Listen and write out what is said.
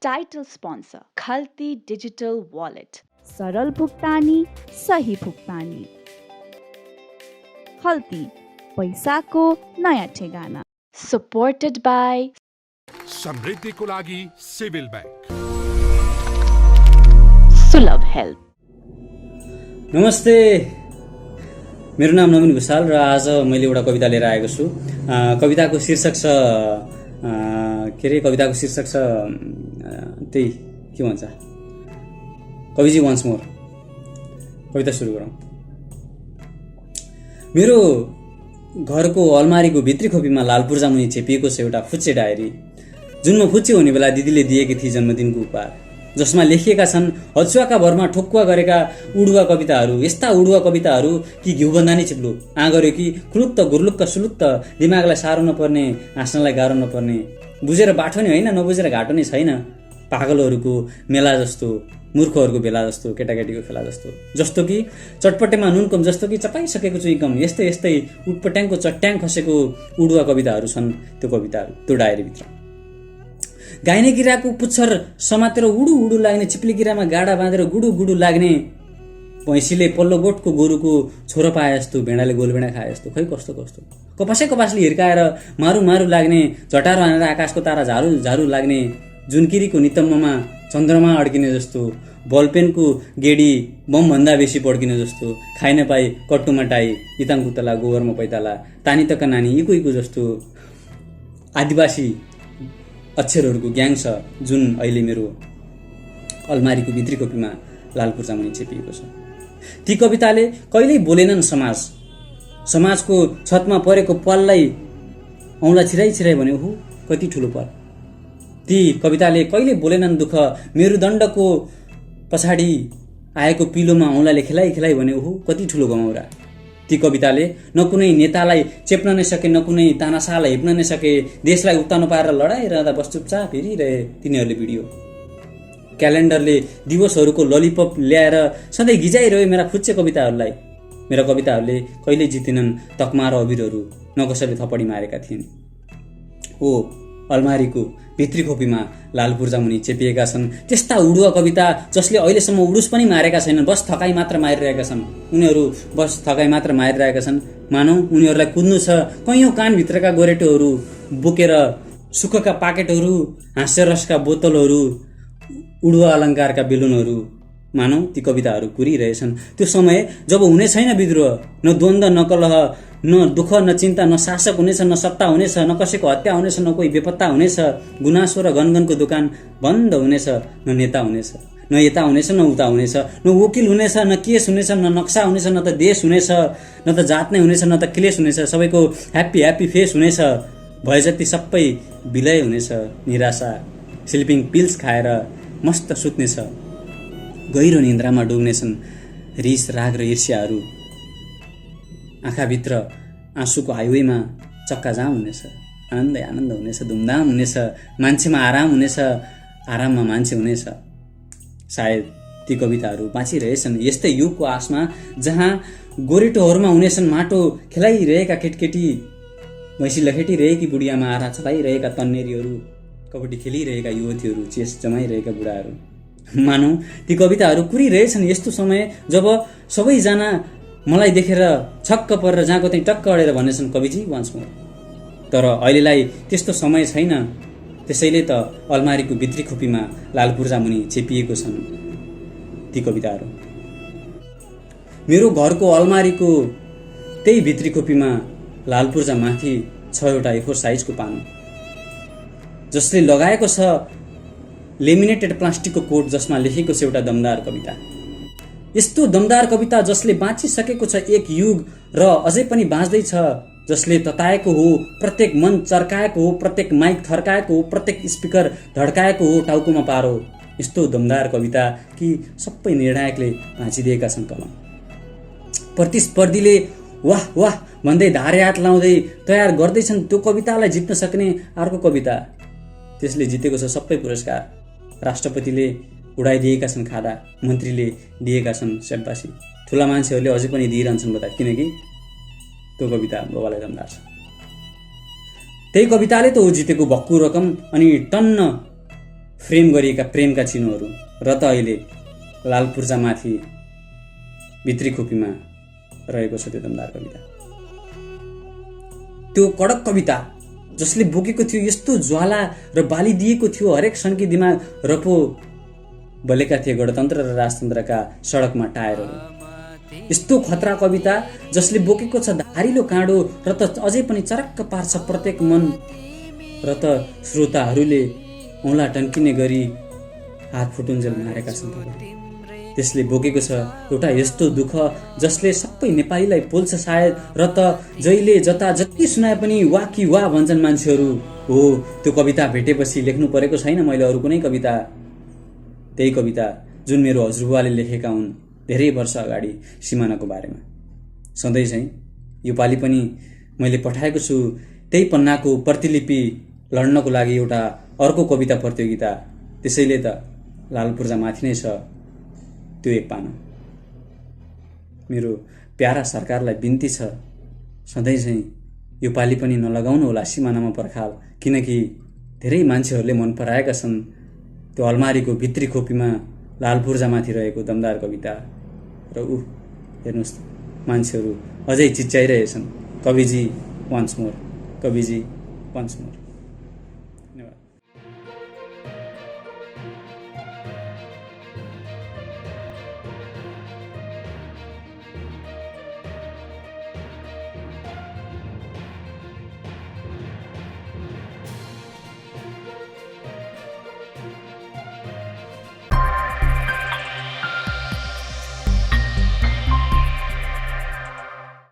Title sponsor खल्ती digital wallet, सरल भुक्तानी, सही भुक्तानी। खल्ती, पैसाको नयाँ ठेगाना। सपोर्टेड बाई समृद्धिको लागि सिभिल बैंक, सुलभ हेल्थ। नमस्ते, मेरो नाम नवीन भुषाल र आज मैले एउटा कविता लिएर आएको छु। कविताको शीर्षक छ त्यही के भन्छ, कविजी वान्स मोर। कविता सुरु गरौँ। मेरो घरको अलमारीको भित्री खोपीमा लाल पूर्जा मुनि छेपिएको छ एउटा फुच्चे डायरी, जुन म फुच्चे हुने बेला दिदीले दिएकी थिए जन्मदिनको उपहार, जसमा लेखिएका छन् हचुवाका भरमा ठोक्कुवा गरेका उडुवा कविताहरू। यस्ता उडुवा कविताहरू कि घिउभन्दा नि चिप्लो, आँगर्यो कि खुलुत्त गुर्लुक्क सुलुत्त, दिमागलाई साह्रो नपर्ने, हाँस्नलाई गाह्रो नपर्ने, बुझेर बाठो नै होइन, नबुझेर घाटो नै छैन, पागलहरूको मेला जस्तो, मूर्खहरूको बेला जस्तो, केटाकेटीको खेला जस्तो, जस्तो कि चटपटेमा नुन कम, जस्तो कि चपाइसकेको चुइकम, यस्तै यस्तै उटपट्याङको चट्याङ खसेको उडुवा कविताहरू छन् त्यो कविताहरू, त्यो डायरीभित्र। गाइने किराको पुच्छर समातेर उडु उडु लाग्ने, चिप्ली किरामा गाडा बाँधेर गुडु गुडु लाग्ने, भैँसीले पल्लो गोठको गोरुको छोरो पाए जस्तो, भेडाले गोलभेडा खाए जस्तो, खै कस्तो कस्तो, कपासले हिर्काएर मारु मारु लाग्ने, झटारो हानेर आकाशको तारा झारू झारू लाग्ने, जुनकिरीको नितम्बमा चन्द्रमा अड्किने जस्तो, बलपेनको गेडी बमभन्दा बेसी पड्किने जस्तो, खाइ नपाई कट्टुमा टाई, इताङ कुतला गोबरमा पैताला, तानी तक नानी इकु इकु जस्तो आदिवासी अक्षरहरूको ग्याङ छ, जुन अहिले मेरो अलमारीको भित्री कोपीमा लाल पूर्जा मुनि छेपिएको छ। ती कविताले कहिल्यै बोलेनन् समाजको छतमा परेको पाललाई औँला छिराइ छिराइ भने ओहो कति ठुलो पाल। ती कविताले कहिले बोलेनन् दुःख मेरुदण्डको पछाडि आएको पिलोमा औँलाले खेलाइ खेलाइ भने ओहो कति ठुलो गमौरा। ती कविताले न कुनै नेतालाई चेप्न नै सके, न कुनै तानाशाहलाई हेप्न नै सके, देशलाई उत्तानो पारेर लडाइरहँदा बस चुपचाप हेरिरहे तिनीहरूले भिडियो। क्यालेन्डरले दिवसहरूको ललिपप ल्याएर सधैँ गिजाइरह्यो मेरा फुच्चे कविताहरूलाई। मेरा कविताहरूले कहिल्यै जितेनन् तकमा र अबिरहरू, न कसैले थपडी मारेका थिएन। हो, अलमारीको भित्री खोपीमा लाल पूर्जा मुनि चेपिएका छन् त्यस्ता उडुवा कविता जसले अहिलेसम्म उडुस पनि मारेका छैनन्, बस थकाइ मात्र मारिरहेका छन्। उनीहरू बस थकाइ मात्र मारिरहेका छन्, मानौ उनीहरूलाई कुद्नु छ कैयौँ कानभित्रका गोरेटोहरू बोकेर, सुखका पाकेटहरू, हाँस्यरसका बोतलहरू, उडुवा अलङ्कारका बेलुनहरू। मानौ ती कविताहरू कुरिरहेछन् त्यो समय जब हुने छैन विद्रोह, न द्वन्द्व, न कलह, न दुःख, न चिन्ता, न शासक हुनेछ, न सत्ता हुनेछ, न कसैको हत्या हुनेछ, न कोही बेपत्ता हुनेछ, गुनासो र गनगनको दोकान बन्द हुनेछ, न नेता हुनेछ, न यता हुनेछ, न उता हुनेछ, न वकिल हुनेछ, न केस हुनेछ, न नक्सा हुनेछ, न त देश हुनेछ, न त जात नै हुनेछ, न त क्लेश हुनेछ, सबैको ह्याप्पी ह्याप्पी फेस हुनेछ, भए जति सबै विलय हुनेछ, निराशा स्लिपिङ पिल्स खाएर मस्त सुत्नेछ, गहिरो निन्द्रामा डुब्नेछन् रिस राग र ईर्ष्याहरू, आँखाभित्र आँसुको हाइवेमा चक्का जाम हुनेछ, आनन्दै आनन्द हुनेछ, धुमधाम हुनेछ, मान्छेमा आराम हुनेछ, आराममा मान्छे हुनेछ। सायद ती कविताहरू बाँचिरहेछन् यस्तै युगको आशमा, जहाँ गोरेटोहरूमा हुनेछन् माटो खेलाइरहेका केटकेटी, भैँसी लखेटिरहेकी बुढियामा आरा चलाइरहेका तन्नेरीहरू, कबड्डी खेलिरहेका युवतीहरू, चेस जमाइरहेका बुढाहरू। मानौ ती कविताहरू कुरिरहेछन् यस्तो समय जब सबैजना मलाई देखेर छक्क परेर जहाँको त्यहीँ टक्क अडेर भनेछन् कविजी वान्स मोर। तर अहिलेलाई त्यस्तो समय छैन, त्यसैले त अलमारीको भित्री खोपीमा लाल पूर्जा मुनि छेपिएको छन् ती कविताहरू। मेरो घरको अलमारीको त्यही भित्री खोपीमा लाल पूर्जा माथि छ एउटा A4 साइजको पानो, जसले लगाएको छ लेमिनेटेड प्लास्टिकको कोट, जसमा लेखेको छ एउटा दमदार कविता। यस्तो दमदार कविता जसले बाँचिसकेको छ एक युग र अझै पनि बाँच्दैछ, जसले तताएको हो, प्रत्येक मन चर्काएको हो, प्रत्येक माइक थर्काएको हो, प्रत्येक स्पिकर धड्काएको हो टाउकोमा पारो। यस्तो दमदार कविता कि सबै निर्णायकले भाँचिदिएका छन् कलम। प्रतिस्पर्धीले वाह वाह भन्दै धारे हात लाउँदै तयार गर्दैछन् त्यो कवितालाई जित्न सक्ने अर्को कविता। त्यसले जितेको छ सबै पुरस्कार। राष्ट्रपतिले उडाइदिएका छन् खादा, मन्त्रीले दिएका छन् स्याबासी, ठुला मान्छेहरूले अझै पनि दिइरहन्छन् बता, किनकि त्यो कविता बाबालाई दमदार छ। त्यही कविताले त ऊ जितेको भक्कु रकम अनि टन्न फ्रेम गरिएका प्रेमका चिनोहरू र त अहिले लाल पूर्जामाथि भित्री खोपीमा रहेको छ त्यो दमदार कविता। त्यो कडक कविता जसले बोकेको थियो यस्तो ज्वाला र बाली दिएको थियो हरेक सन्की दिमाग र पो बलेका थिए गणतन्त्र र राजतन्त्रका सडकमा टायरहरू। यस्तो खतरा कविता जसले बोकेको छ धारिलो काँडो र त अझै पनि चरक्क पार्छ प्रत्येक मन र त श्रोताहरूले औँला टन्किने गरी हात फुटुन्जेल मारेका छन्। त्यसले बोकेको छ एउटा यस्तो दुःख जसले सबै नेपालीलाई पोल्छ सायद र त जहिले जता जति सुनाए पनि वा कि वा भन्छन् मान्छेहरू। हो त्यो कविता भेटेपछि लेख्नु परेको छैन मैले अरू कुनै कविता, त्यही कविता जुन मेरो हजुरबुवाले लेखेका हुन् धेरै वर्ष अगाडि सिमानाको बारेमा। सधैँ चाहिँ यो पालि पनि मैले पठाएको छु त्यही पन्नाको प्रतिलिपि लड्नको लागि एउटा अर्को कविता प्रतियोगिता। त्यसैले त लाल पूर्जामाथि नै छ त्यो एक पाना। मेरो प्यारा सरकारलाई बिन्ती छ सधैँ चाहिँ यो पालि पनि नलगाउनु होला सिमानामा पर्खाल, किनकि धेरै मान्छेहरूले मन पराएका छन् त्यो अलमारीको भित्री खोपीमा लाल पूर्जामाथि रहेको दमदार कविता। र हेर्नुहोस् त मान्छेहरू अझै चिच्याइरहेछन्, कविजी वान्स मोर, कविजी वान्स मोर।